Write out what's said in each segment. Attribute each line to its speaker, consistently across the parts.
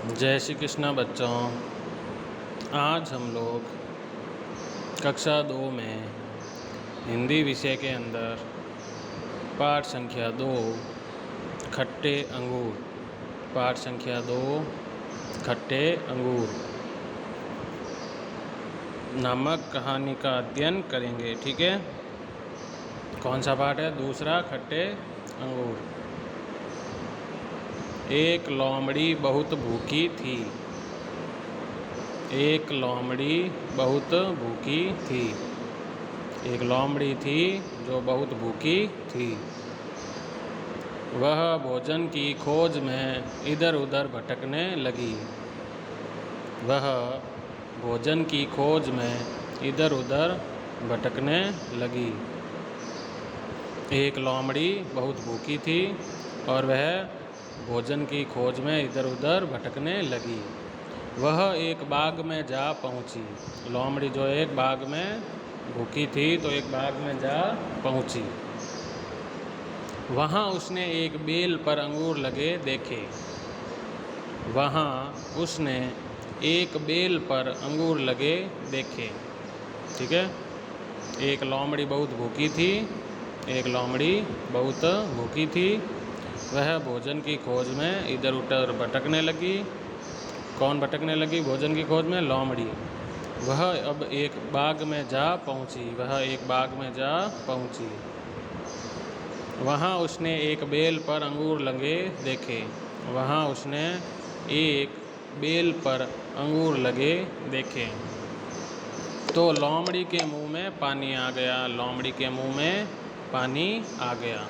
Speaker 1: जय श्री कृष्णा बच्चों। आज हम लोग कक्षा 2 में हिंदी विषय के अंदर पाठ संख्या 2 खट्टे अंगूर, पाठ संख्या 2 खट्टे अंगूर नामक कहानी का अध्ययन करेंगे। ठीक है, कौन सा पाठ है? दूसरा, खट्टे अंगूर। एक लोमड़ी बहुत भूखी थी। एक लोमड़ी बहुत भूखी थी। एक लोमड़ी थी जो बहुत भूखी थी। वह भोजन की खोज में इधर उधर भटकने लगी। वह भोजन की खोज में इधर उधर भटकने लगी। एक लोमड़ी बहुत भूखी थी और वह भोजन की खोज में इधर उधर भटकने लगी। वह एक बाग में जा पहुंची। लोमड़ी जो एक बाग में भूखी थी तो एक बाग में जा पहुंची। वहाँ उसने एक बेल पर अंगूर लगे देखे। वहाँ उसने एक बेल पर अंगूर लगे देखे। ठीक है, एक लोमड़ी बहुत भूखी थी। एक लोमड़ी बहुत भूखी थी। वह भोजन की खोज में इधर उधर भटकने लगी। कौन भटकने लगी भोजन की खोज में? लोमड़ी। वह अब एक बाग में जा पहुंची। वह एक बाग में जा पहुंची। वहाँ उसने एक बेल पर अंगूर लगे देखे। वहाँ उसने एक बेल पर अंगूर लगे देखे तो लोमड़ी के मुंह में पानी आ गया। लोमड़ी के मुंह में पानी आ गया।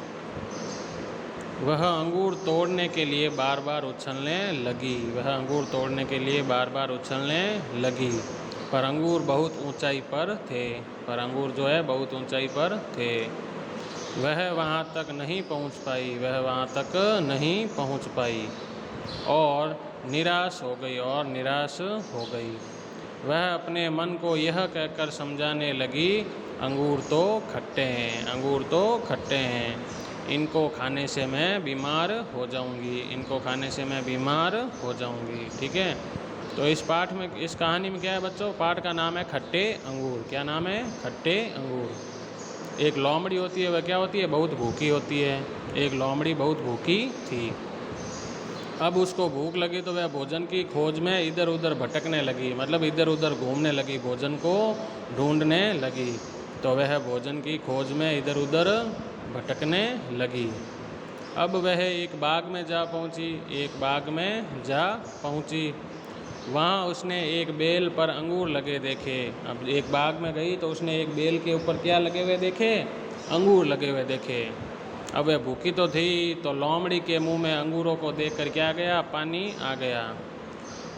Speaker 1: वह अंगूर तोड़ने के लिए बार बार उछलने लगी। वह अंगूर तोड़ने के लिए बार बार उछलने लगी, पर अंगूर बहुत ऊंचाई पर थे। पर अंगूर जो है बहुत ऊंचाई पर थे। वह वहाँ तक नहीं पहुँच पाई। वह वहाँ तक नहीं पहुँच पाई और निराश हो गई। और निराश हो गई। वह अपने मन को यह कहकर समझाने लगी, अंगूर तो खट्टे हैं, अंगूर तो खट्टे हैं। इनको खाने से मैं बीमार हो जाऊंगी। इनको खाने से मैं बीमार हो जाऊंगी। ठीक है, तो इस पाठ में, इस कहानी में क्या है बच्चों? पाठ का नाम है खट्टे अंगूर। क्या नाम है? खट्टे अंगूर। एक लोमड़ी होती है, वह क्या होती है? बहुत भूखी होती है। एक लोमड़ी बहुत भूखी थी। अब उसको भूख लगी तो वह भोजन की खोज में इधर उधर भटकने लगी, मतलब इधर उधर घूमने लगी, भोजन को ढूंढने लगी। तो वह भोजन की खोज में इधर उधर भटकने लगी। अब वह एक बाग में जा पहुंची। एक बाग में जा पहुंची। वहाँ उसने एक बेल पर अंगूर लगे देखे। अब एक बाग में गई तो उसने एक बेल के ऊपर क्या लगे हुए देखे? अंगूर लगे हुए देखे। अब वह भूखी तो थी, तो लोमड़ी के मुंह में अंगूरों को देखकर क्या गया? पानी आ गया।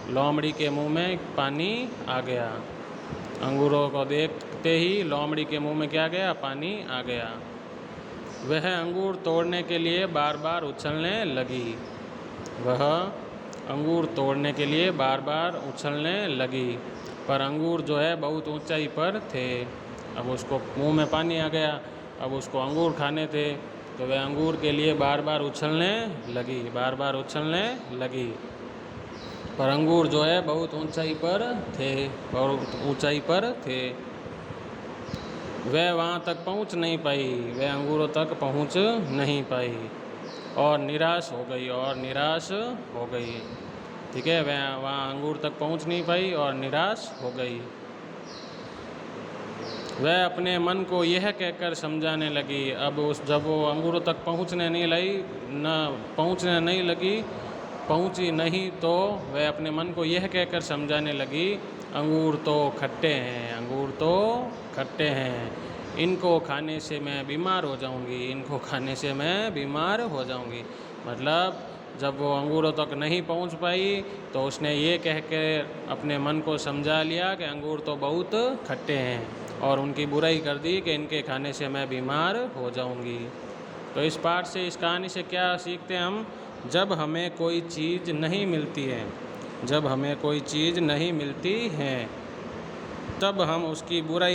Speaker 1: लोमड़ी के मुंह में पानी आ गया। अंगूरों को देखते ही लोमड़ी के मुंह में क्या गया? पानी आ गया। वह अंगूर तोड़ने के लिए बार बार उछलने लगी। वह अंगूर तोड़ने के लिए बार बार उछलने लगी, पर अंगूर जो है बहुत ऊंचाई पर थे। अब उसको मुंह में पानी आ गया। अब उसको अंगूर खाने थे, तो वह अंगूर के लिए बार बार उछलने लगी। बार बार उछलने लगी, पर अंगूर जो है बहुत ऊंचाई पर थे। बहुत ऊंचाई पर थे। वह वहाँ तक पहुँच नहीं पाई। वह अंगूरों तक पहुँच नहीं पाई और निराश हो गई। और निराश हो गई। ठीक है, वह वहाँ अंगूर तक पहुँच नहीं पाई और निराश हो गई। वह अपने मन को यह कहकर समझाने लगी, अब जब वो अंगूरों तक पहुँचने नहीं लगी, पहुँची नहीं, तो वह अपने मन को यह कहकर समझाने लगी, अंगूर तो खट्टे हैं, अंगूर तो खट्टे हैं। इनको खाने से मैं बीमार हो जाऊंगी। इनको खाने से मैं बीमार हो जाऊंगी। मतलब जब वो अंगूरों तक नहीं पहुंच पाई तो उसने ये कह के अपने मन को समझा लिया कि अंगूर तो बहुत खट्टे हैं, और उनकी बुराई कर दी कि इनके खाने से मैं बीमार हो जाऊंगी। तो इस पाठ से, इस कहानी से क्या सीखते हैं हम? जब हमें कोई चीज़ नहीं मिलती है, जब हमें कोई चीज़ नहीं मिलती है, तब हम उसकी बुराई